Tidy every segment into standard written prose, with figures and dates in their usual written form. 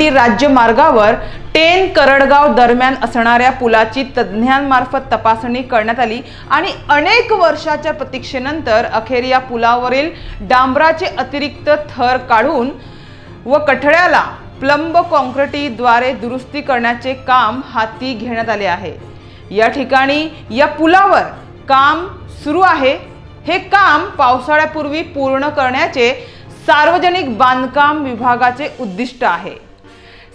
भिवंडी राज्य मार्गावर टेन करडगाव दरम्यान असणाऱ्या पुलाची तज्ञांमार्फत तपासणी करण्यात आली आणि अनेक वर्षाच्या प्रतीक्षेनंतर अखेर या पुलावरील डांबराचे अतिरिक्त थर काढून व कठड्याला प्लंब कॉन्क्रीटद्वारे दुरुस्ती करण्याचे काम हाती घेण्यात आले आहे। या ठिकाणी या पुलावर काम सुरू आहे। हे काम पावसाळ्यापूर्वी पूर्ण करण्याचे सार्वजनिक बांधकाम विभागाचे उद्दिष्ट आहे।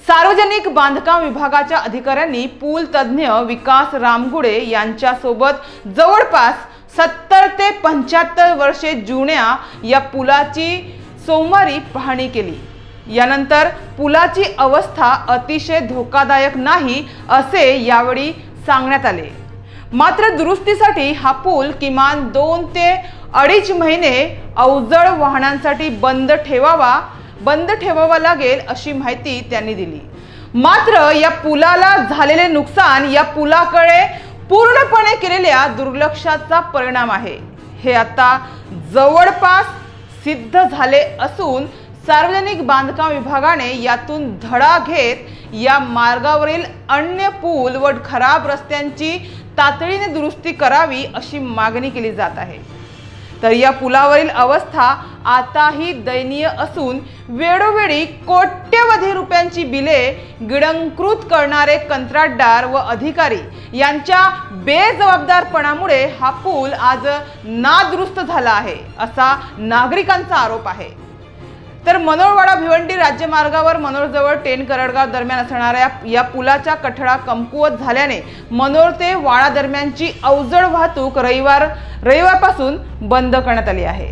सार्वजनिक बांधकाम विभागाच्या अधिकाऱ्यांनी पूल तज्ञ विकास रामगुडे यांच्यासोबत जवळपास 70 ते 75 वर्षे जुन्या या पुलाची सोमवारी पाहणी केली। यानंतर पुलाची अवस्था अतिशय धोकादायक नाही असे यावेळी सांगण्यात आले। मात्र दुरुस्तीसाठी हा पूल किमान 2 ते 2.5 महिने अवजड वाहनांसाठी बंद ठेवावा लागेल अशी माहिती त्यांनी दिली। मात्र या पुलाला झालेले नुकसान या पुलाकडे पूर्णपणे केलेल्या दुर्लक्षाचा परिणाम आहे। हे आता जवळपास सिद्ध झाले असून सार्वजनिक बांधकाम विभागाने यातून धडा घेत या मार्गावरील अन्य पूल व खराब रस्त्यांची तातडीने दुरुस्ती करावी अशी मागणी केली जात आहे। तर या पुलावरील अवस्था आताही दयनीय असून वेळोवेळी कोट्यवधी रुपयांची बिले गिळंकृत करणारे कंत्राटदार व अधिकारी यांच्या बेजबाबदारपणामुळे हा पूल आज नादुरुस्त झाला आहे असा नागरिकांचा आरोप आहे। तर मनोरवाडा भिवंडी राज्य मार्गावर मनोरजवळ टेन करडगाव दरम्यान असणाऱ्या या पुलाचा कठडा कमकुवत झाल्याने मनोर ते वाडा दरम्यानची अवजड वाहतूक रविवारपासून बंद करण्यात आली आहे।